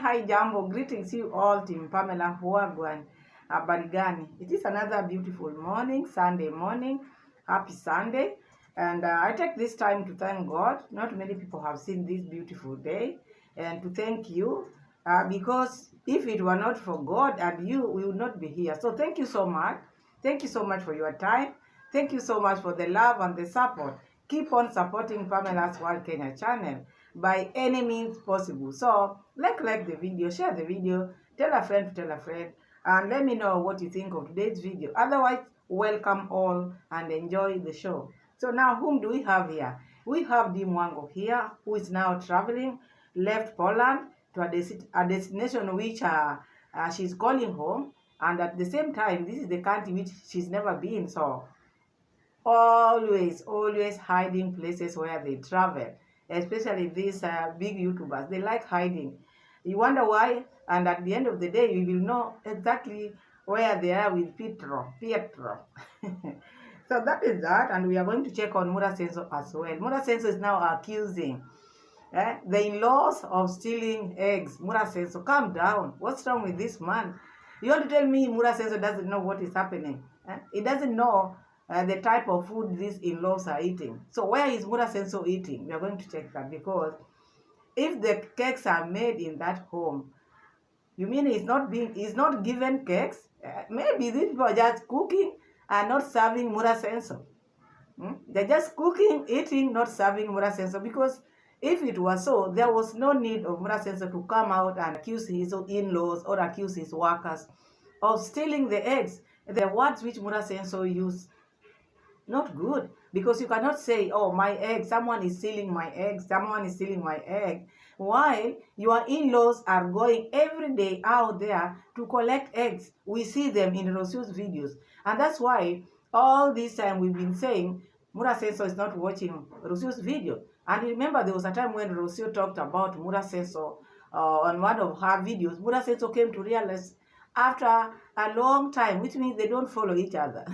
Hi, Jambo. Greetings you all, Team Pamela, Huagwan, Barigani. It is another beautiful morning, Sunday morning. Happy Sunday. And I take this time to thank God. Not many people have seen this beautiful day. And to thank you, because if it were not for God and you, we would not be here. So thank you so much. Thank you so much for your time. Thank you so much for the love and the support. Keep on supporting Pamela's World Kenya channel by any means possible. So like the video, share the video, tell a friend to tell a friend, and let me know what you think of today's video. Otherwise, welcome all and enjoy the show. So now, whom do we have here? We have Di Mwango here, who is now traveling, left Poland to a destination which she's calling home, and at the same time, this is the country which she's never been. So always hiding places where they travel, especially these big YouTubers. They like hiding. You wonder why, and at the end of the day, you will know exactly where they are with Pietro. So that is that, and we are going to check on Mura Senso as well. Mura Senso is now accusing the in-laws of stealing eggs. Mura Senso, calm down. What's wrong with this man? You want to tell me Mura Senso doesn't know what is happening? He doesn't know the type of food these in-laws are eating. So where is Mura Senso eating? We are going to check that, because if the cakes are made in that home, you mean he's not given cakes? Maybe these people are just cooking and not serving Mura Senso. They're just cooking, eating, not serving Mura Senso, because if it was so, there was no need of Mura Senso to come out and accuse his in-laws or accuse his workers of stealing the eggs. The words which Mura Senso used, not good, because you cannot say, oh, my egg, someone is stealing my egg, someone is stealing my egg, while your in-laws are going every day out there to collect eggs. We see them in Rosio's videos, and that's why all this time we've been saying Mura Senso is not watching Rosio's video. And remember, there was a time when Rosio talked about Mura Senso on one of her videos. Mura Senso came to realize after a long time, which means they don't follow each other.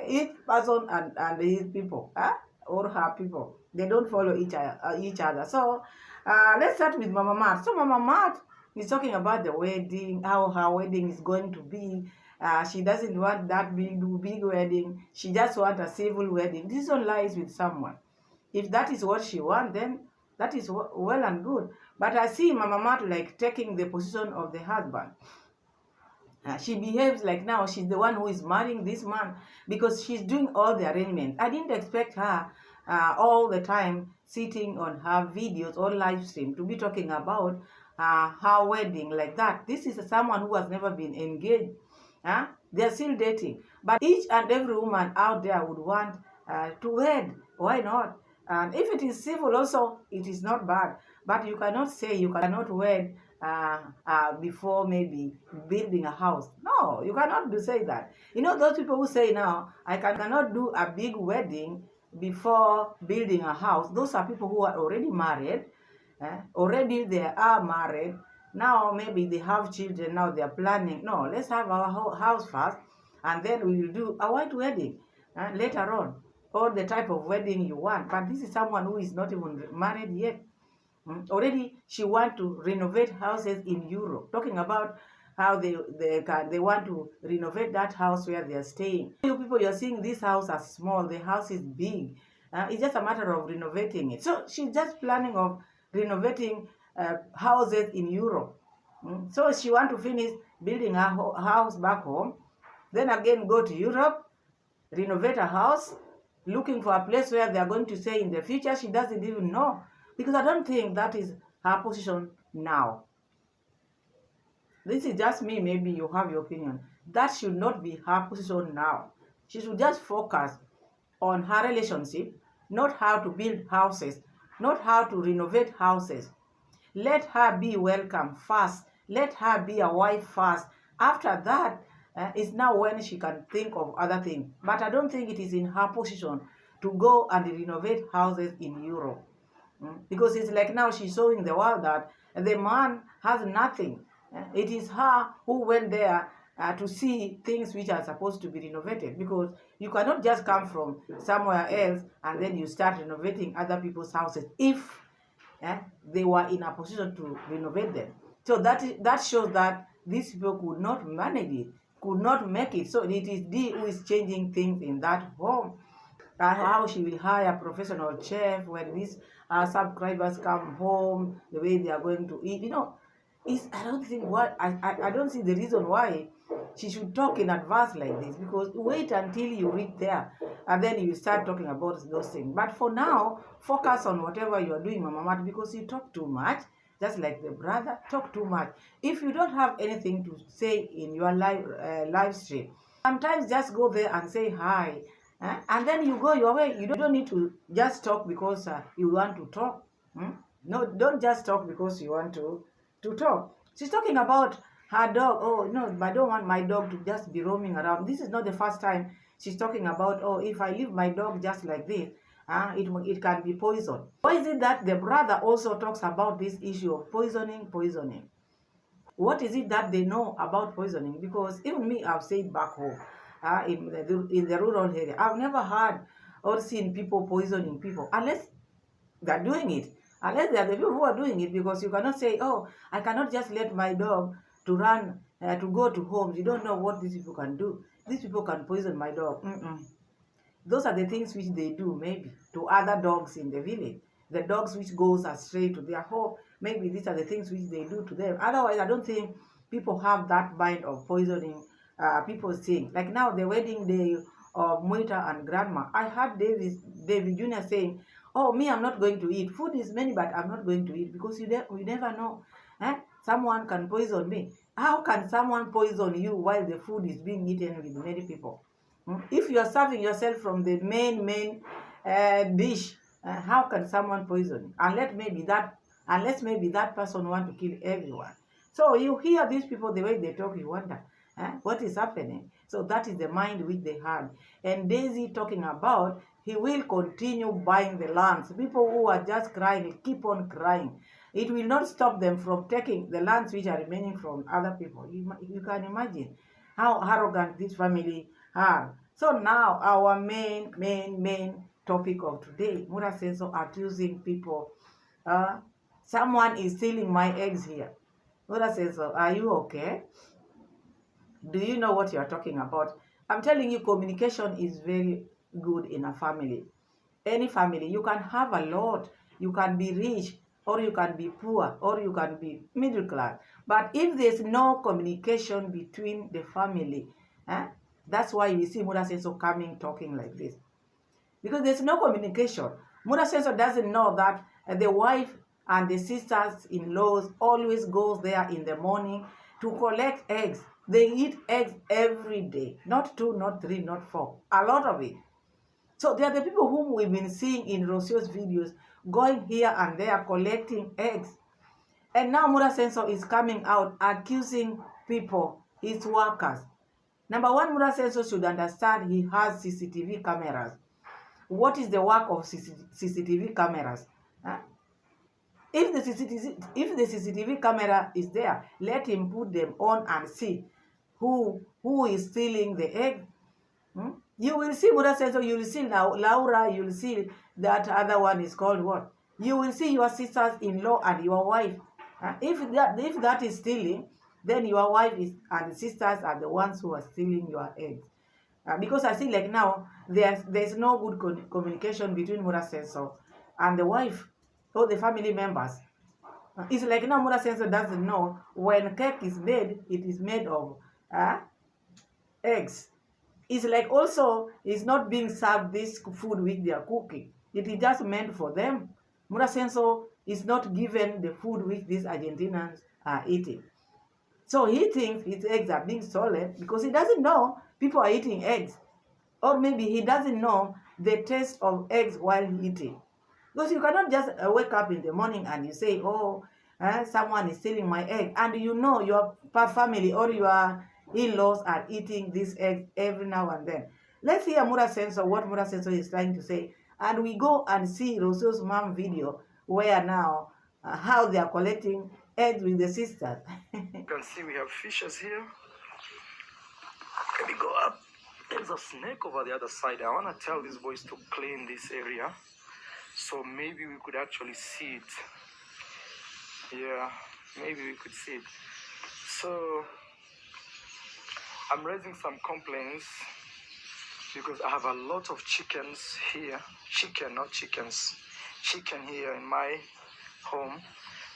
Each person and his people, or her people, they don't follow each other. So let's start with Mama Mat. So Mama Mat is talking about the wedding, how her wedding is going to be. She doesn't want that big wedding. She just wants a civil wedding. This one lies with someone. If that is what she wants, then that is well and good. But I see Mama Mat like taking the position of the husband. She behaves like now she's the one who is marrying this man, because she's doing all the arrangements. I didn't expect her all the time sitting on her videos or live stream to be talking about her wedding like that. This is someone who has never been engaged. They're still dating. But each and every woman out there would want to wed. Why not? And if it is civil also, it is not bad. But you cannot say you cannot wed before maybe building a house. No, you cannot say that. You know, those people who say now, I cannot do a big wedding before building a house. Those are people who are already married. Already they are married. Now maybe they have children. Now they are planning. No, let's have our house first, and then we will do a white wedding later on, or the type of wedding you want. But this is someone who is not even married yet. Already she want to renovate houses in Europe, talking about how they want to renovate that house where they are staying. You people, you're seeing this house as small, the house is big. It's just a matter of renovating it. So she's just planning of renovating houses in Europe. So she want to finish building her house back home, then again go to Europe, renovate a house, looking for a place where they are going to stay in the future. She doesn't even know, because I don't think that is her position now. This is just me. Maybe you have your opinion. That should not be her position now. She should just focus on her relationship, not how to build houses, not how to renovate houses. Let her be welcome first. Let her be a wife first. After that, is now when she can think of other things. But I don't think it is in her position to go and renovate houses in Europe. Because it's like now she's showing the world that the man has nothing. It is her who went there to see things which are supposed to be renovated, because you cannot just come from somewhere else and then you start renovating other people's houses if they were in a position to renovate them. So that shows that these people could not manage it, could not make it. So it is D who is changing things in that home. How she will hire a professional chef when these subscribers come home, the way they are going to eat. I don't think I don't see the reason why she should talk in advance like this, because wait until you reach there and then you start talking about those things. But for now, focus on whatever you are doing, Mama Mat, because you talk too much. Just like the brother, talk too much. If you don't have anything to say in your live stream, sometimes just go there and say hi, and then you go your way. You don't need to just talk because you want to talk. No, don't just talk because you want to talk. She's talking about her dog. Oh no, I don't want my dog to just be roaming around. This is not the first time she's talking about, oh, if I leave my dog just like this, it can be poisoned. Why is it that the brother also talks about this issue of poisoning? What is it that they know about poisoning? Because even me, I've said back home, in the rural area, I've never heard or seen people poisoning people unless they're doing it. Unless they are the people who are doing it, because you cannot say, oh, I cannot just let my dog to run, to go to homes. You don't know what these people can do. These people can poison my dog. Those are the things which they do, maybe, to other dogs in the village. The dogs which goes astray to their home, maybe these are the things which they do to them. Otherwise, I don't think people have that mind of poisoning people's things. Like now, the wedding day of Moita and Grandma, I heard David Jr. saying, oh, me, I'm not going to eat. Food is many, but I'm not going to eat because we never know. Someone can poison me. How can someone poison you while the food is being eaten with many people? If you are serving yourself from the main dish, how can someone poison you? Unless maybe that person want to kill everyone. So you hear these people, the way they talk, you wonder what is happening. So that is the mind which they had. And Daisy talking about he will continue buying the lands. People who are just crying keep on crying. It will not stop them from taking the lands which are remaining from other people. You can imagine how arrogant this family are. So now our main topic of today, Mura Senso accusing people. Someone is stealing my eggs here. Mura Senso, are you okay? Do you know what you're talking about? I'm telling you, communication is very good in a family. Any family, you can have a lot. You can be rich, or you can be poor, or you can be middle class. But if there's no communication between the family, that's why we see Mura Senso coming talking like this. Because there's no communication. Mura Senso doesn't know that the wife and the sisters-in-laws always goes there in the morning to collect eggs. They eat eggs every day. Not 2, not 3, not 4. A lot of it. So they are the people whom we've been seeing in Rosio's videos going here and there collecting eggs. And now Mura Senso is coming out accusing people, his workers. Number one, Mura Senso should understand he has CCTV cameras. What is the work of CCTV cameras? If the CCTV camera is there, let him put them on and see who is stealing the egg. You will see Mura Senso, you will see now Laura, you will see that other one is called what? You will see your sisters-in-law and your wife. If that is stealing, then your wife and sisters are the ones who are stealing your eggs. Because I see like now, there's no good communication between Mura Senso and the wife or the family members. It's like now Mura Senso doesn't know when cake is made, it is made of eggs. It's like also it's not being served this food which they are cooking. It is just meant for them. Mura Senso is not given the food which these Argentinians are eating. So he thinks his eggs are being stolen because he doesn't know people are eating eggs. Or maybe he doesn't know the taste of eggs while eating. Because you cannot just wake up in the morning and you say, oh, someone is stealing my egg. And you know your family or your in-laws are eating this egg every now and then. Let's hear Mura Senso, what Mura Senso is trying to say. And we go and see Rosio's mom video where now, how they are collecting eggs with the sisters. You can see we have fishes here. Can we go up? There's a snake over the other side. I want to tell these boys to clean this area So maybe we could actually see it. Yeah, maybe we could see it. So I'm raising some complaints because I have a lot of chickens here. Chicken, not chickens. Chicken here in my home.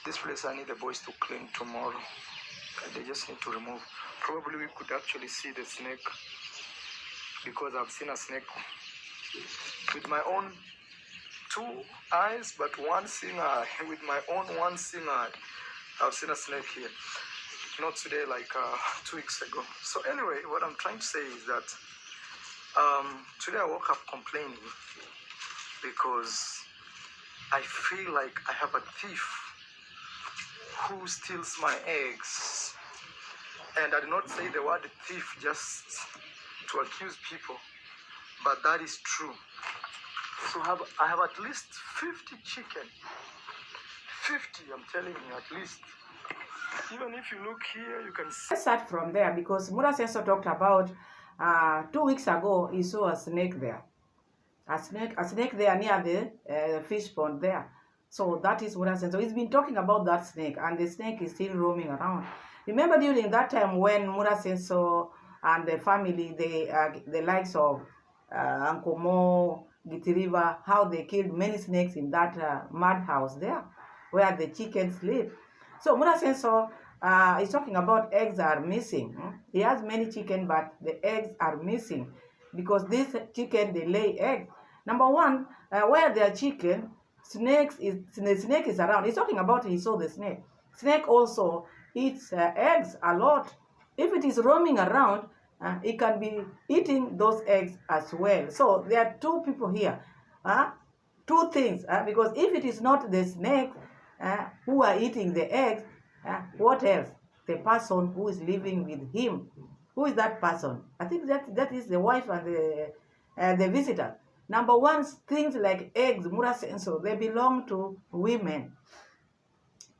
This place I need the boys to clean tomorrow. They just need to remove. Probably we could actually see the snake because I've seen a snake with my own 2 eyes, but one seeing eye. With my own one seeing eye, I've seen a snake here. Not today, like 2 weeks ago. So anyway, what I'm trying to say is that today I woke up complaining because I feel like I have a thief who steals my eggs. And I did not say the word thief just to accuse people, but that is true. So I have at least 50 chicken. 50, I'm telling you, at least. Even if you look here, you can see. Let's start from there because Mura Senso talked about 2 weeks ago he saw a snake there. A snake there near the fish pond there. So that is Mura Senso. He's been talking about that snake, and the snake is still roaming around. Remember during that time when Mura Senso and the family, the likes of Uncle Mo, Gitiriva, how they killed many snakes in that mud house there, where the chickens live. So Mura Senso is talking about eggs are missing. He has many chicken, but the eggs are missing because this chicken, they lay eggs. Number one, where there are chicken, the snake is around. He's talking about he saw the snake. Snake also eats eggs a lot. If it is roaming around, it can be eating those eggs as well. So there are 2 people here. 2 things. Because if it is not the snake who are eating the eggs, what else? The person who is living with him. Who is that person? I think that is the wife and the visitor. Number one, things like eggs, Mura Senso, they belong to women.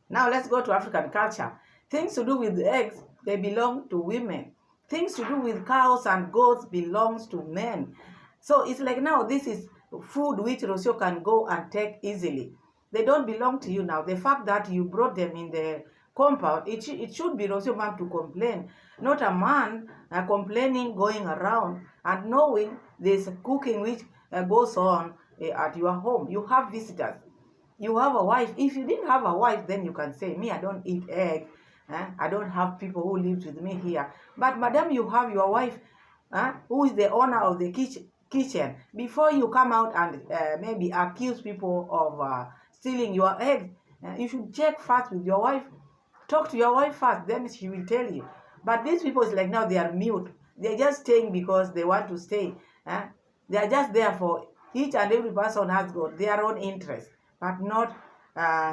Now let's go to African culture. Things to do with eggs, they belong to women. Things to do with cows and goats belongs to men. So it's like now this is food which Rocio can go and take easily. They don't belong to you now. The fact that you brought them in the compound, it should be Rocio mom to complain, not a man complaining, going around and knowing there's cooking which goes on at your home. You have visitors. You have a wife. If you didn't have a wife, then you can say, me, I don't eat egg. I don't have people who live with me here. But madam, you have your wife who is the owner of the kitchen. Before you come out and maybe accuse people of stealing your eggs, you should check first with your wife. Talk to your wife first, then she will tell you. But these people is like now they are mute. They're just staying because they want to stay. They are just there for each and every person has got their own interest, but not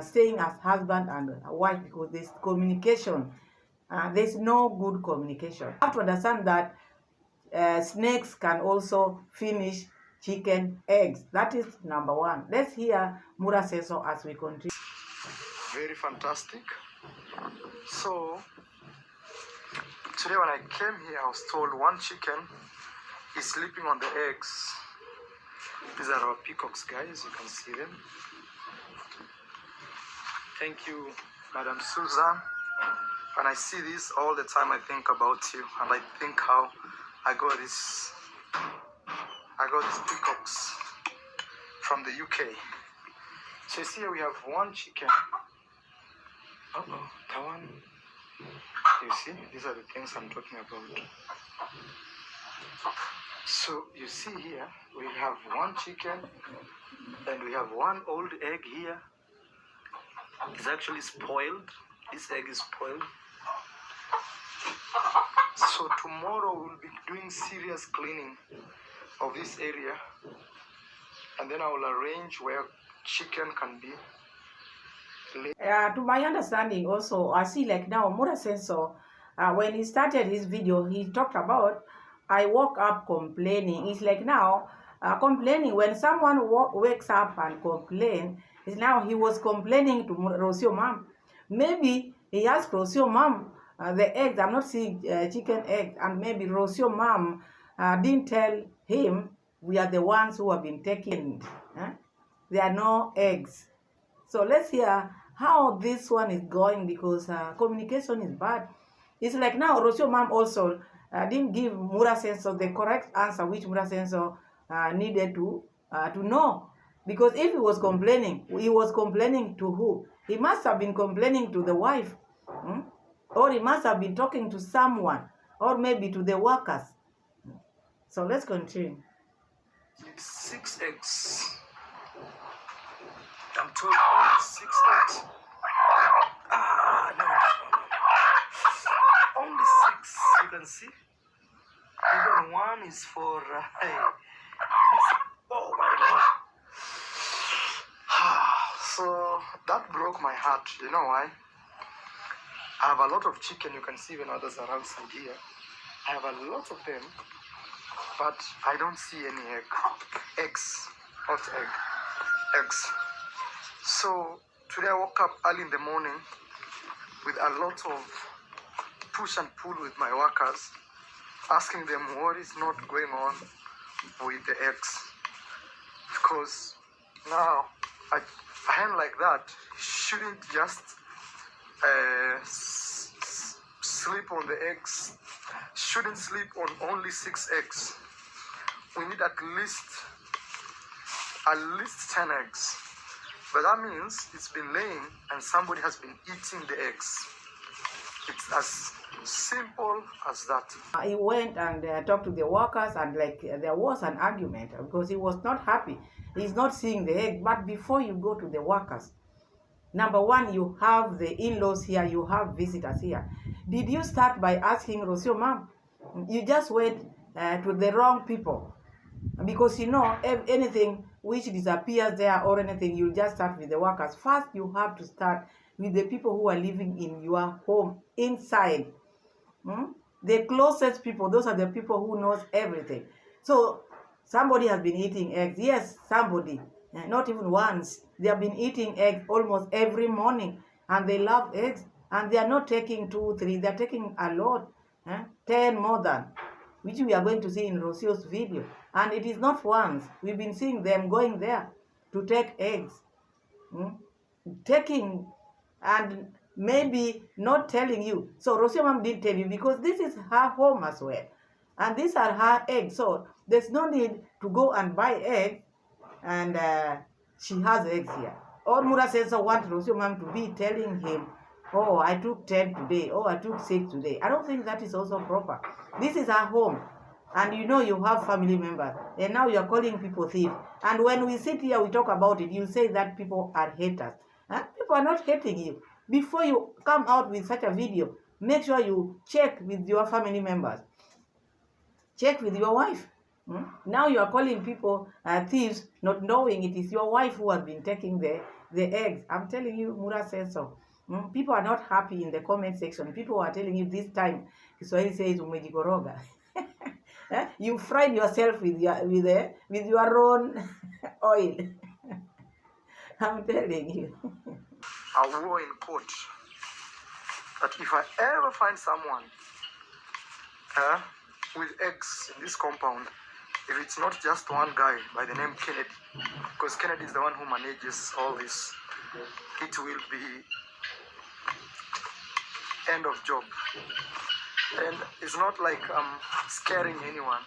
staying as husband and wife because there's communication. There's no good communication. You have to understand that snakes can also finish chicken eggs. That is number one. Let's hear Mura Senso as we continue. Very fantastic. So today when I came here, I was told 1 chicken is sleeping on the eggs. These are our peacocks, guys. You can see them. Thank you, Madam Susan. When I see this all the time, I think about you, and I think how I got these peacocks from the UK. So you see here we have 1 chicken. Tawan. You see, these are the things I'm talking about. So you see here, we have 1 chicken, and we have 1 old egg here. It's actually spoiled. This egg is spoiled. So tomorrow we'll be doing serious cleaning of this area, and then I will arrange where chicken can be. To my understanding also, I see like now Mura Senso, when he started his video, he talked about, I woke up complaining. It's like now, complaining, when someone wakes up and complain, is now he was complaining to Rocio mom. Maybe he asked Rocio mom, the eggs, I'm not seeing chicken eggs, and maybe Rocio mom didn't tell him we are the ones who have been taking there are no eggs. So let's hear how this one is going, because communication is bad. It's like now Rocio mom also didn't give Mura Senso the correct answer, which Mura Senso needed to know. Because if he was complaining to who? He must have been complaining to the wife. Or he must have been talking to someone, or maybe to the workers. So let's continue. 6 eggs. I'm told only 6 eggs. No. Only 6, you can see. Even one is for, oh my God. So that broke my heart. You know why? I have a lot of chicken. You can see when others are outside here. I have a lot of them, but I don't see any eggs, not eggs. So today I woke up early in the morning with a lot of push and pull with my workers, asking them what is not going on with the eggs. Because now a hen like that shouldn't just sleep on the eggs, shouldn't sleep on only 6 eggs. We need at least 10 eggs. But that means it's been laying and somebody has been eating the eggs. It's as simple as that. He went and talked to the workers, and there was an argument because he was not happy. He's not seeing the egg. But before you go to the workers, number one, you have the in-laws here, you have visitors here. Did you start by asking Rocio mom? You just went to the wrong people. Because anything which disappears there or anything, you just start with the workers. First, you have to start with the people who are living in your home, inside. The closest people, those are the people who knows everything. So, somebody has been eating eggs. Yes, somebody. Not even once. They have been eating eggs almost every morning. And they love eggs. And they are not taking 2, 3. They are taking a lot. 10 more than. Which we are going to see in Rocio's video. And it is not once. We've been seeing them going there to take eggs. Taking and maybe not telling you. So Rocio mom didn't tell you because this is her home as well. And these are her eggs. So there's no need to go and buy eggs and she has eggs here. Or Mura says I want Rocio mom to be telling him, oh, I took 10 today. Oh, I took 6 today. I don't think that is also proper. This is our home. And you have family members. And now you're calling people thieves. And when we sit here, we talk about it, you say that people are haters. People are not hating you. Before you come out with such a video, make sure you check with your family members. Check with your wife. Now you are calling people thieves, not knowing it is your wife who has been taking the eggs. I'm telling you, Mura says so. People are not happy in the comment section. People are telling you this time, Kiswahili says umejikoroga. You fried yourself with your own oil. I'm telling you. I wore in court that if I ever find someone with eggs in this compound, if it's not just one guy by the name Kennedy, because Kennedy is the one who manages all this, it will be end of job. And it's not like I'm scaring anyone.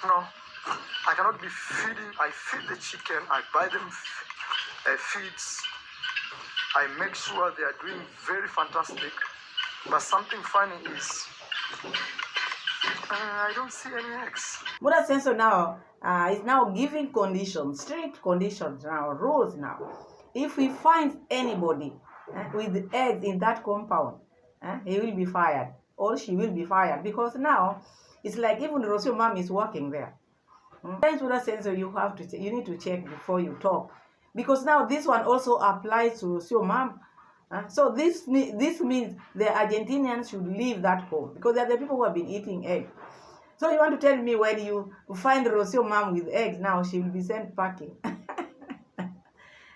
No, I cannot be feeding. I feed the chicken, I buy them feeds, I make sure they are doing very fantastic. But something funny is, I don't see any eggs. Mura Senso now is now giving conditions, strict conditions now, rules now. If we find anybody with eggs in that compound, he will be fired or she will be fired, because now it's like even Rocio mom is working there. Mura Senso, you need to check before you talk, because now this one also applies to Rocio mom. So this means the Argentinians should leave that home, because they're the people who have been eating eggs. So you want to tell me when you find Rocio mom with eggs, now she will be sent packing.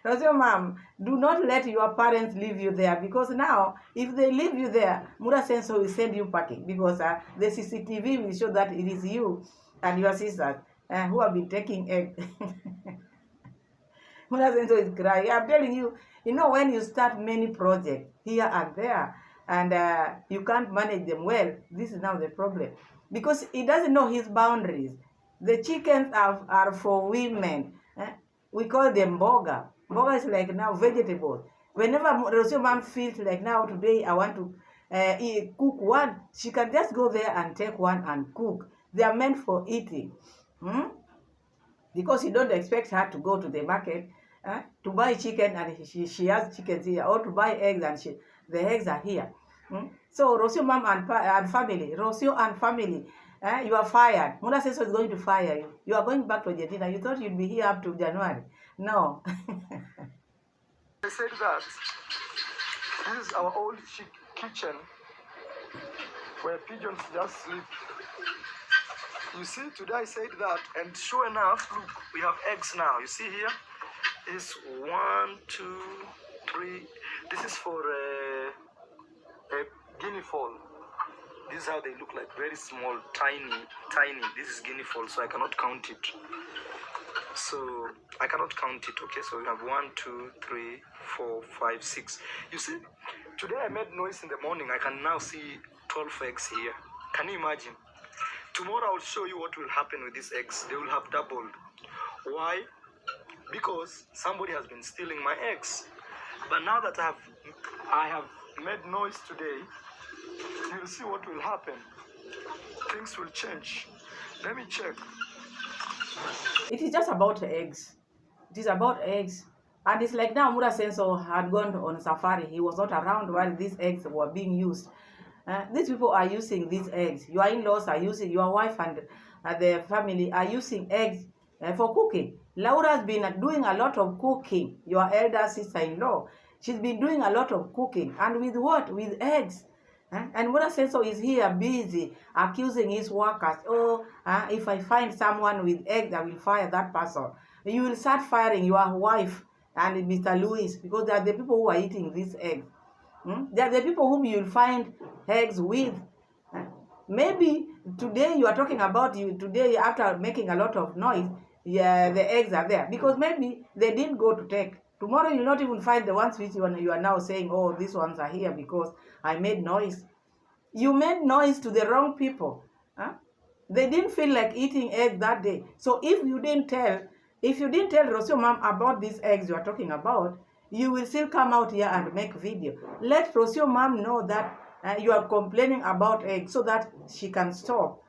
Rocio mom, do not let your parents leave you there, because now if they leave you there, Mura Senso will send you packing, because the CCTV will show that it is you and your sisters who have been taking eggs. Mura Senso is crying. I'm telling you, you know, when you start many projects here and there, and you can't manage them well, this is now the problem. Because he doesn't know his boundaries. The chickens are for women. We call them boga. Boga is like now vegetables. Whenever Rosio mom feels like now today I want to cook one, she can just go there and take one and cook. They are meant for eating. Because you don't expect her to go to the market to buy chicken and she has chickens here, or to buy eggs and the eggs are here. So Rosio mom and family, Rosio and family, you are fired. Muna Senso is going to fire you. You are going back to Argentina. You thought you'd be here up to January. No. I said that this is our old kitchen where pigeons just sleep. You see, today I said that, and sure enough, look, we have eggs now. You see here is 1, 2, 3. This is for a guinea fowl. This is how they look like, very small, tiny. This is guinea fowl, so I cannot count it. So I cannot count it, okay? So we have 1, 2, 3, 4, 5, 6. You see, today I made noise in the morning. I can now see 12 eggs here. Can you imagine? Tomorrow I'll show you what will happen with these eggs. They will have doubled. Why? Because somebody has been stealing my eggs. But now that I have made noise today, you'll see what will happen. Things will change. Let me check. It is just about eggs. It is about eggs. And it's like now Mura Senso had gone on safari. He was not around while these eggs were being used. These people are using these eggs. Your in-laws are using, your wife and the family are using eggs for cooking. Laura's been doing a lot of cooking. Your elder sister-in-law, she's been doing a lot of cooking. And with what? With eggs. And Mura Senso is here busy accusing his workers. Oh, if I find someone with eggs, I will fire that person. You will start firing your wife and Mr. Louis, because they are the people who are eating these eggs. They are the people whom you will find eggs with. Maybe today you are talking about you today after making a lot of noise, yeah, the eggs are there. Because maybe they didn't go to take. Tomorrow you'll not even find the ones which you are now saying, oh, these ones are here because I made noise. You made noise to the wrong people. They didn't feel like eating eggs that day. So if you didn't tell Rosio mom about these eggs you are talking about, you will still come out here and make video. Let Rosio mom know that you are complaining about eggs so that she can stop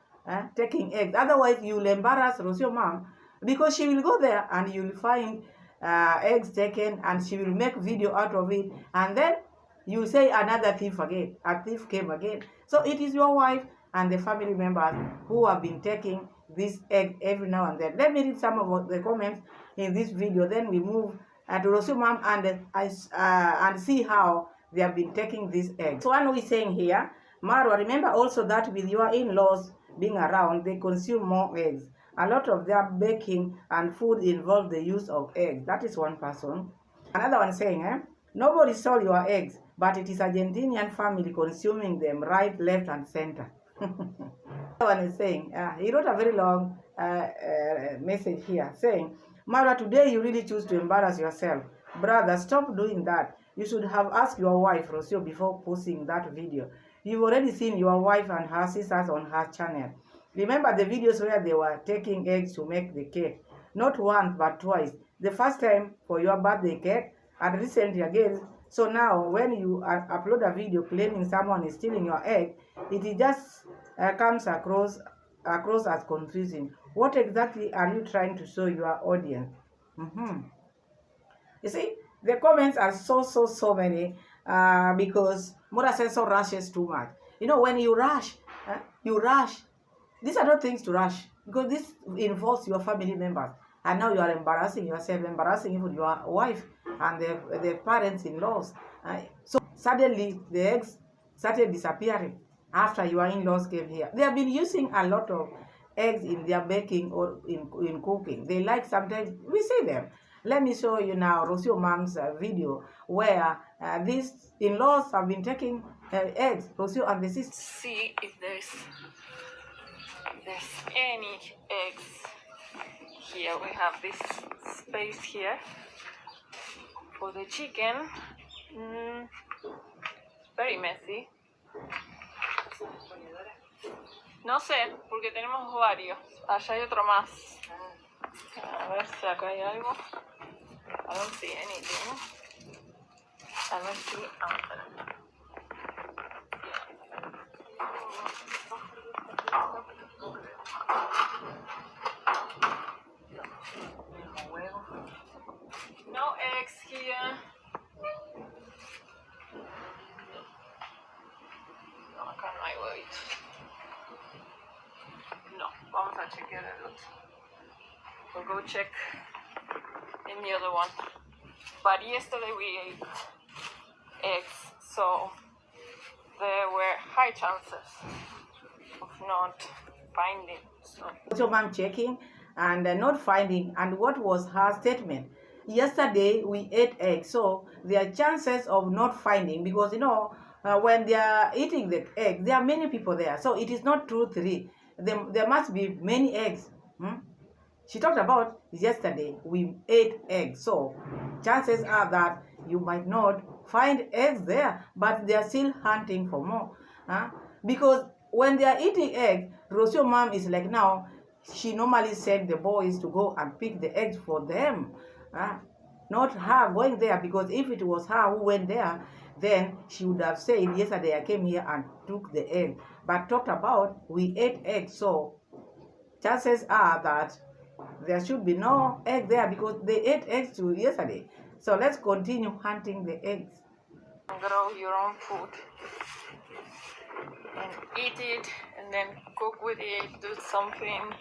taking eggs. Otherwise, you will embarrass Rosio mom, because she will go there and you will find eggs taken and she will make video out of it. And then you say another thief again. A thief came again. So it is your wife and the family members who have been taking this egg every now and then. Let me read some of the comments in this video. Then we move to Rosio mom and see how they have been taking this egg. So one who is saying here, Marwa, remember also that with your in-laws being around, they consume more eggs. A lot of their baking and food involve the use of eggs. That is one person. Another one saying, nobody stole your eggs, but it is Argentinian family consuming them right, left, and center. Another one is saying, he wrote a very long message here saying, Marwa, today you really choose to embarrass yourself. Brother, stop doing that. You should have asked your wife, Rosio, before posting that video. You've already seen your wife and her sisters on her channel. Remember the videos where they were taking eggs to make the cake? Not once, but twice. The first time for your birthday cake, and recently again. So now, when you upload a video claiming someone is stealing your egg, it just comes across as confusing. What exactly are you trying to show your audience? You see, the comments are so many because Mura Senso rushes too much. You know, when you rush. These are not things to rush, because this involves your family members. And now you are embarrassing yourself, embarrassing even your wife and the parents-in-laws. So suddenly the eggs started disappearing after your in-laws came here. They have been using a lot of eggs in their baking or in cooking. They like sometimes, we see them. Let me show you now Rosio mom's video where these in-laws have been taking eggs, Rosio and the sisters. See if there's any eggs Here we have this space here for the chicken. Very messy. No sé, porque tenemos varios. Allá hay otro más. A ver si acá hay algo. I don't see anything. A ver si... No eggs here. No, acá no hay huevitos. No, vamos a chequear el otro. We'll go check in the other one. But yesterday we ate eggs, so there were high chances of not finding. So mom checking and not finding, and what was her statement? Yesterday we ate eggs, so there are chances of not finding, because when they are eating the egg, there are many people there, so it is not true 3. There must be many eggs. She talked about yesterday we ate eggs, so chances are that you might not find eggs there, but they are still hunting for more. Because when they are eating eggs, Rosio mom is like, now she normally sent the boys to go and pick the eggs for them, not her going there, because if it was her who went there, then she would have said, yesterday I came here and took the egg, but talked about we ate eggs, so chances are that there should be no egg there, because they ate eggs too yesterday. So let's continue hunting the eggs. Grow your own food and eat it, and then cook with it, do something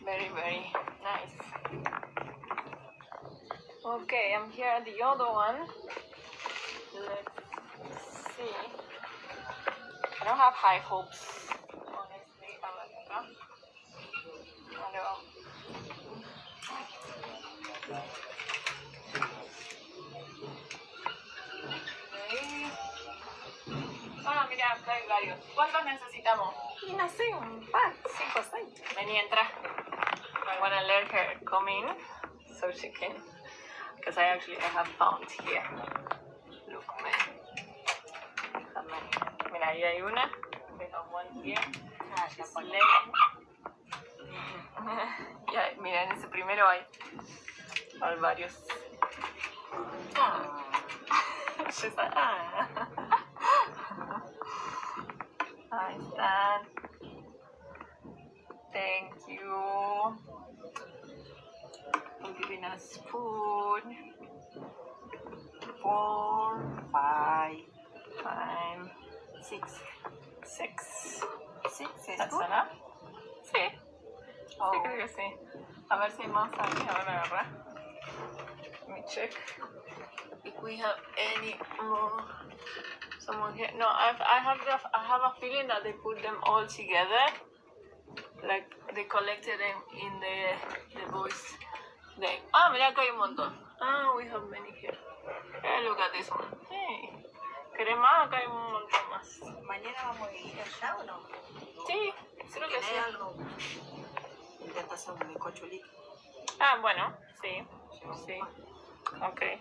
very, very nice. Okay, I'm here at the other one. Let's see. I don't have high hopes, honestly, about that. Mira, acá hay varios. ¿Cuántos necesitamos? Y no sé, un par, 5 o 6. Vení, entra. I want to let her come in so she can, because I have found here. Look, man. Mira, ahí hay una. We have one here. She's laying. Ya, mira, en ese primero hay varios. She's like, Ahí están. Thank you for giving us food. 4, 5, 6. 6. That's enough? Sí. Oh. Sí, creo que sí. A ver si hay más aquí. A ver, agarra. Let me check if we have any more. Someone here. No, I have a feeling that they put them all together. Like they collected them in the boys. Mira que hay un montón. We have many here. Hey, look at this one. Hey. ¿Querés más? Acá hay un montón más. ¿Mañana vamos a ir allá o no? Sí, creo que sí. Algo? Intentación de cocholito. Bueno, sí. Okay.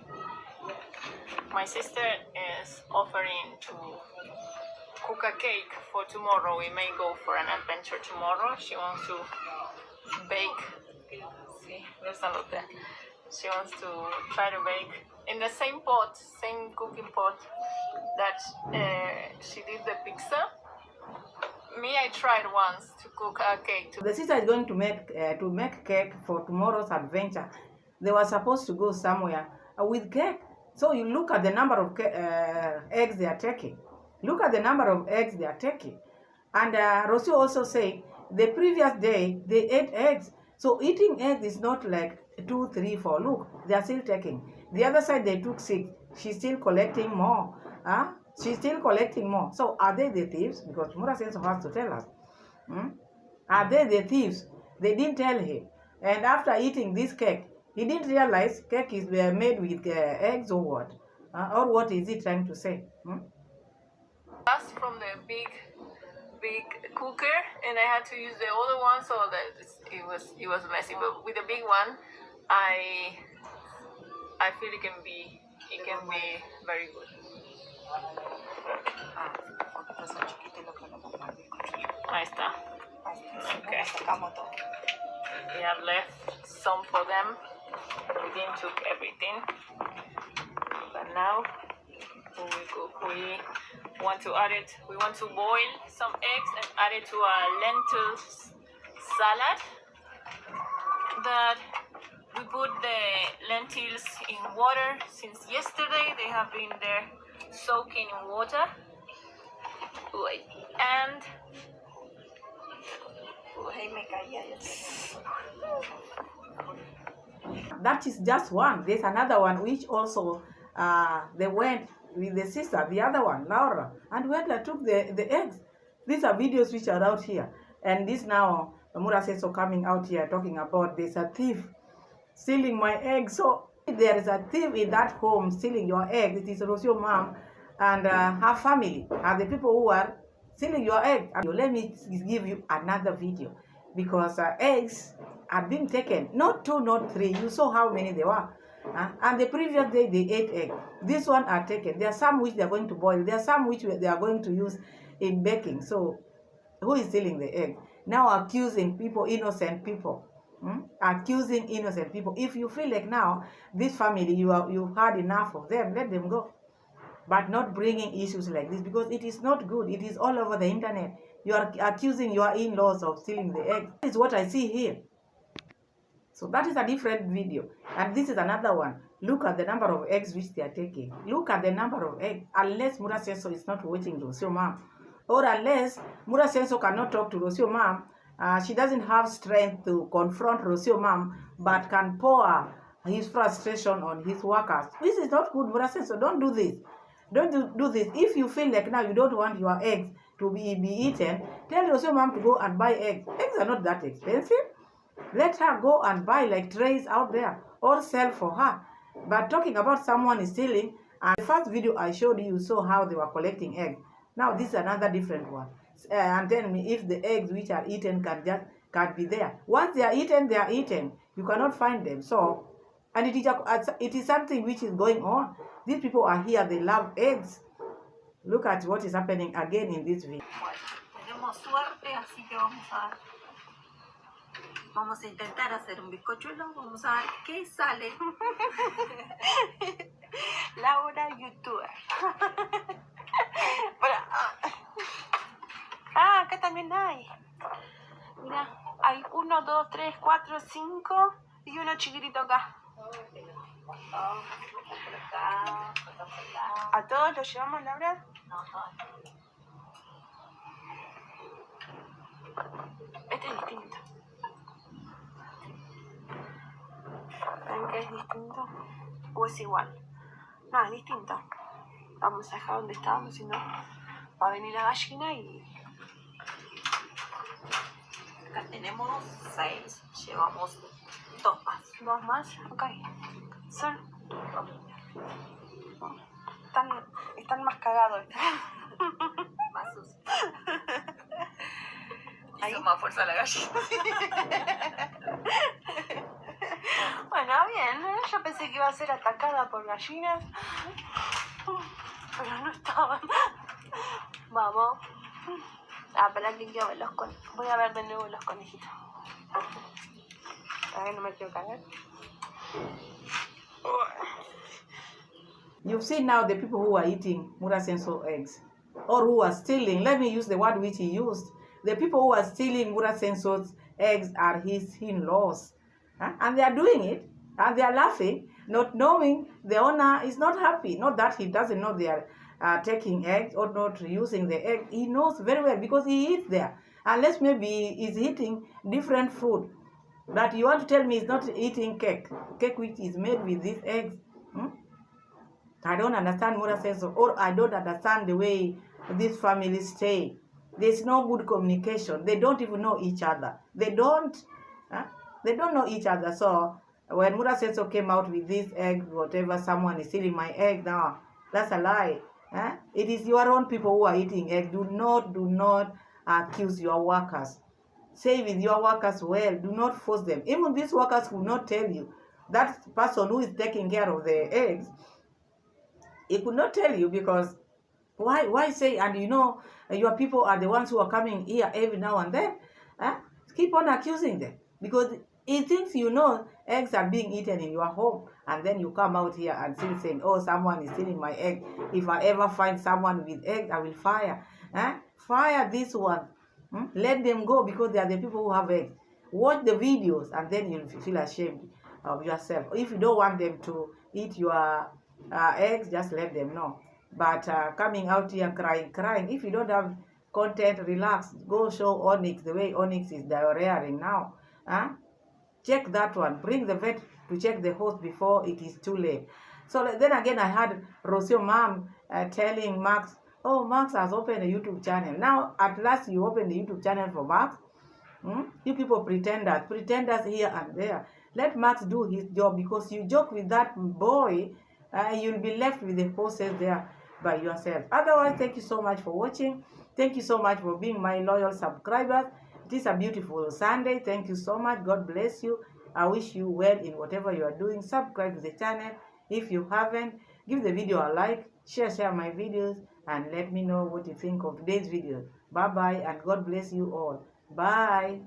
My sister is offering to cook a cake for tomorrow. We may go for an adventure tomorrow. She wants to bake. See, there's a lot there. She wants to try to bake in the same pot, same cooking pot that she did the pizza. Me, I tried once to cook a cake. The sister is going to make cake for tomorrow's adventure. They were supposed to go somewhere with cake. So you look at the number of eggs they are taking. Look at the number of eggs they are taking. And Rocio also said the previous day they ate eggs. So eating eggs is not like 2, 3, 4. Look, they are still taking. The other side they took 6. She's still collecting more. She's still collecting more. So are they the thieves? Because Mura Senso has to tell us. Are they the thieves? They didn't tell him. And after eating this cake, he didn't realize cake is made with eggs or what? Or what is he trying to say? That's from the big big cooker, and I had to use the other one, so that it was messy. But with the big one, I feel it can be very good. Porque son chiquitos lo que lo compran el bizcocho. Ahí está. Okay. Sacamos todo. We have left some for them. We didn't took everything, but now we want to add it. We want to boil some eggs and add it to a lentil salad. That we put the lentils in water since yesterday. They have been there soaking in water. And that is just one. There's another one which also they went with the sister, the other one, Laura, and went and took the eggs. These are videos which are out here. And this now, Mura says so coming out here talking about there's a thief stealing my eggs. So if there is a thief in that home stealing your eggs, it is Rosio mom and her family are the people who are stealing your eggs. Let me give you another video because eggs are being taken. Not 2, not 3. You saw how many there were. And the previous day they ate egg. This one are taken. There are some which they are going to boil. There are some which they are going to use in baking. So who is stealing the egg? Now accusing people, innocent people. Accusing innocent people. If you feel like now this family you've had enough of them, let them go. But not bringing issues like this because it is not good. It is all over the internet. You are accusing your in-laws of stealing the egg. This is what I see here. So that is a different video. And this is another one. Look at the number of eggs which they are taking. Look at the number of eggs. Unless Mura Senso is not watching Rosio mom. Or unless Mura Senso cannot talk to Rosio mom. She doesn't have strength to confront Rosio mom. But can pour his frustration on his workers. This is not good, Mura Senso. Don't do this. Don't do this. If you feel like now you don't want your eggs to be eaten, tell Rosio mom to go and buy eggs. Eggs are not that expensive. Let her go and buy like trays out there or sell for her. But talking about someone is stealing, and the first video I showed you saw how they were collecting eggs. Now this is another different one. And tell me if the eggs which are eaten can be there. Once they are eaten, they are eaten. You cannot find them. So, and it is something which is going on. These people are here. They love eggs. Look at what is happening again in this video. Tenemos suerte, así que vamos a intentar hacer un bizcochuelo. Vamos a ver qué sale. Laura, youtuber. Acá también hay. Mira, hay 1, 2, 3, 4, 5 y uno chiquitito acá. ¿A todos los llevamos, Laura? No, este es distinto. ¿Ven que es distinto? ¿O es igual? No, es distinto. Vamos a dejar donde estábamos, si no va a venir la gallina y... Acá tenemos 6. Llevamos 2 más. 2 más, ok. Son... Están más cagados. Más sucios. Hizo más fuerza la gallina. Bueno, bien. Yo pensé que iba a ser atacada por gallinas. Pero no estaban. Vamos. Para que quiero ver los conejos. Voy a ver de nuevo los conejitos. A ver, no me quiero caer. You've seen now the people who are eating Mura Senso eggs. Or who are stealing. Let me use the word which he used. The people who are stealing Mura Senso's eggs are his in-laws. And they are doing it. And they are laughing. Not knowing the owner is not happy. Not that he doesn't know they are taking eggs or not using the egg. He knows very well because he eats there. Unless maybe he's eating different food. But you want to tell me he's not eating cake. Cake which is made with these eggs. I don't understand Mura Senso. Or I don't understand the way these families stay. There's no good communication. They don't even know each other. They don't know each other. So when Mura Senso came out with this egg, whatever, someone is stealing my egg now, that's a lie. It is your own people who are eating egg. Do not accuse your workers. Say with your workers well. Do not force them. Even these workers will not tell you. That person who is taking care of the eggs, he could not tell you, because why say, and you know your people are the ones who are coming here every now and then. Huh? Keep on accusing them, because he thinks you know eggs are being eaten in your home, and then you come out here and still saying, oh, someone is stealing my egg. If I ever find someone with eggs, I will fire. Huh? Fire this one. Let them go, because they are the people who have eggs. Watch the videos, and then you'll feel ashamed of yourself. If you don't want them to eat your eggs, just let them know. But coming out here crying, if you don't have content, relax. Go show Onyx the way Onyx is diarrheaing now. Check that one. Bring the vet to check the horse before it is too late. So then again, I had Rocio mom telling Max, oh, Max has opened a YouTube channel. Now, at last, you open the YouTube channel for Max. You people pretenders here and there. Let Max do his job, because you joke with that boy, you'll be left with the process there by yourself. Otherwise, thank you so much for watching. Thank you so much for being my loyal subscribers. It is a beautiful Sunday. Thank you so much. God bless you. I wish you well in whatever you are doing. Subscribe to the channel if you haven't. Give the video a like. Share my videos, and let me know what you think of today's video. Bye-bye, and God bless you all. Bye.